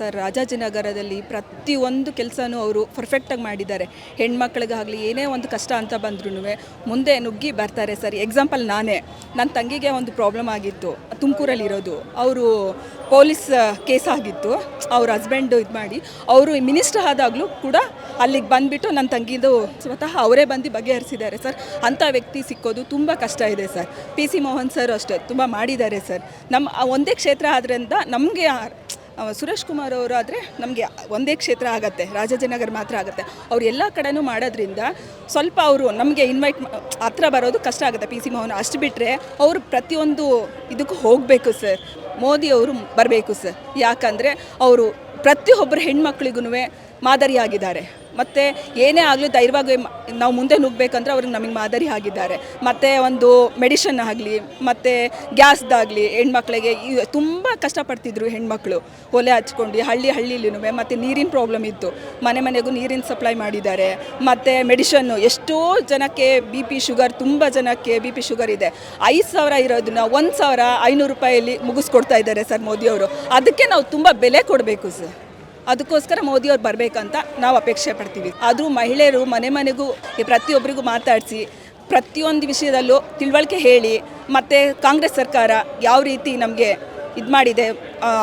Sir ರಾಜಾಜಿನಗರದಲ್ಲಿ ಪ್ರತಿಯೊಂದು ಕೆಲಸನೂ ಅವರು ಪರ್ಫೆಕ್ಟಾಗಿ ಮಾಡಿದ್ದಾರೆ. ಹೆಣ್ಮಕ್ಳಿಗಾಗಲಿ ಏನೇ ಒಂದು ಕಷ್ಟ ಅಂತ ಬಂದ್ರೂ ಮುಂದೆ ನುಗ್ಗಿ ಬರ್ತಾರೆ ಸರ್. ಎಕ್ಸಾಂಪಲ್ ನಾನೇ, ನನ್ನ ತಂಗಿಗೆ ಒಂದು ಪ್ರಾಬ್ಲಮ್ ಆಗಿತ್ತು, ತುಮಕೂರಲ್ಲಿರೋದು. ಅವರು ಪೊಲೀಸ್ ಕೇಸ್ ಆಗಿತ್ತು, ಅವ್ರ ಹಸ್ಬೆಂಡು ಇದು ಮಾಡಿ ಅವರು ಮಿನಿಸ್ಟರ್ ಆದಾಗಲೂ ಕೂಡ ಅಲ್ಲಿಗೆ ಬಂದುಬಿಟ್ಟು ನನ್ನ ತಂಗಿದು ಸ್ವತಃ ಅವರೇ ಬಂದು ಬಗೆಹರಿಸಿದ್ದಾರೆ ಸರ್. ಅಂಥ ವ್ಯಕ್ತಿ ಸಿಕ್ಕೋದು ತುಂಬ ಕಷ್ಟ ಇದೆ ಸರ್. PC ಮೋಹನ್ ಸರ್ ಅಷ್ಟೇ ತುಂಬ ಮಾಡಿದ್ದಾರೆ ಸರ್. ನಮ್ಮ ಒಂದೇ ಕ್ಷೇತ್ರ ಆದ್ದರಿಂದ ನಮಗೆ ಸುರೇಶ್ ಕುಮಾರ್ ಅವರು ಆದರೆ ನಮಗೆ ಒಂದೇ ಕ್ಷೇತ್ರ ಆಗುತ್ತೆ, ರಾಜಾಜಿನಗರ ಮಾತ್ರ ಆಗುತ್ತೆ. ಅವ್ರು ಎಲ್ಲ ಕಡೆನೂ ಮಾಡೋದ್ರಿಂದ ಸ್ವಲ್ಪ ಅವರು ನಮಗೆ ಹತ್ರ ಬರೋದು ಕಷ್ಟ ಆಗುತ್ತೆ. PC ಮೋಹನ್ ಅಷ್ಟು ಬಿಟ್ಟರೆ ಅವರು ಪ್ರತಿಯೊಂದು ಇದಕ್ಕೂ ಹೋಗಬೇಕು ಸರ್. ಮೋದಿ ಅವರು ಬರಬೇಕು ಸರ್. ಯಾಕಂದರೆ ಅವರು ಪ್ರತಿಯೊಬ್ಬರು ಹೆಣ್ಮಕ್ಳಿಗೂ ಮಾದರಿಯಾಗಿದ್ದಾರೆ. ಮತ್ತು ಏನೇ ಆಗಲಿ ಧೈರ್ಯವಾಗಿ ನಾವು ಮುಂದೆ ನುಗ್ಗಬೇಕಂದ್ರೆ ಅವ್ರಿಗೆ ನಮಗೆ ಮಾದರಿ ಆಗಿದ್ದಾರೆ. ಮತ್ತು ಒಂದು ಮೆಡಿಷನ್ ಆಗಲಿ ಮತ್ತು ಗ್ಯಾಸ್ದಾಗಲಿ ಹೆಣ್ಮಕ್ಳಿಗೆ ತುಂಬ ಕಷ್ಟಪಡ್ತಿದ್ರು ಹೆಣ್ಮಕ್ಳು, ಒಲೆ ಹಚ್ಕೊಂಡು ಹಳ್ಳಿಲಿನೂ. ಮತ್ತು ನೀರಿನ ಪ್ರಾಬ್ಲಮ್ ಇತ್ತು, ಮನೆಗೂ ನೀರಿನ ಸಪ್ಲೈ ಮಾಡಿದ್ದಾರೆ. ಮತ್ತು ಮೆಡಿಷನ್ನು ಎಷ್ಟೋ ಜನಕ್ಕೆ BP ಶುಗರ್, ತುಂಬ ಜನಕ್ಕೆ BP ಶುಗರ್ ಇದೆ. 5,000 ಇರೋದನ್ನ 1,500 ರೂಪಾಯಲ್ಲಿ ಮುಗಿಸ್ಕೊಡ್ತಾ ಇದ್ದಾರೆ ಸರ್ ಮೋದಿಯವರು. ಅದಕ್ಕೆ ನಾವು ತುಂಬ ಬೆಲೆ ಕೊಡಬೇಕು ಸರ್. ಅದಕ್ಕೋಸ್ಕರ ಮೋದಿಯವ್ರು ಬರಬೇಕಂತ ನಾವು ಅಪೇಕ್ಷೆ ಪಡ್ತೀವಿ. ಆದರೂ ಮಹಿಳೆಯರು ಮನೆಗೂ ಪ್ರತಿಯೊಬ್ಬರಿಗೂ ಮಾತಾಡಿಸಿ ಪ್ರತಿಯೊಂದು ವಿಷಯದಲ್ಲೂ ತಿಳುವಳಿಕೆ ಹೇಳಿ, ಮತ್ತು ಕಾಂಗ್ರೆಸ್ ಸರ್ಕಾರ ಯಾವ ರೀತಿ ನಮಗೆ ಇದು ಮಾಡಿದೆ,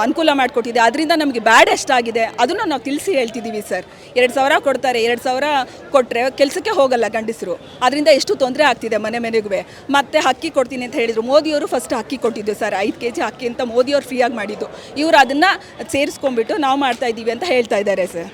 ಅನುಕೂಲ ಮಾಡಿಕೊಟ್ಟಿದೆ, ಅದರಿಂದ ನಮಗೆ ಬ್ಯಾಡ್ ಎಷ್ಟಾಗಿದೆ ಅದನ್ನು ನಾವು ತಿಳಿಸಿ ಹೇಳ್ತಿದ್ದೀವಿ ಸರ್. 2,000 ಕೊಡ್ತಾರೆ, 2,000 ಕೊಟ್ಟರೆ ಕೆಲಸಕ್ಕೆ ಹೋಗಲ್ಲ ಗಂಡಸರು, ಅದರಿಂದ ಎಷ್ಟು ತೊಂದರೆ ಆಗ್ತಿದೆ ಮನೆಗೂ. ಮತ್ತು ಅಕ್ಕಿ ಕೊಡ್ತೀನಿ ಅಂತ ಹೇಳಿದರು, ಮೋದಿಯವರು ಫಸ್ಟ್ ಅಕ್ಕಿ ಕೊಟ್ಟಿದ್ದು ಸರ್, 5 kg ಅಕ್ಕಿ ಅಂತ ಮೋದಿಯವರು ಫ್ರೀಯಾಗಿ ಮಾಡಿದ್ದು. ಇವರು ಅದನ್ನು ಸೇರಿಸ್ಕೊಂಡ್ಬಿಟ್ಟು ನಾವು ಮಾಡ್ತಾಯಿದ್ದೀವಿ ಅಂತ ಹೇಳ್ತಾ ಇದ್ದಾರೆ ಸರ್.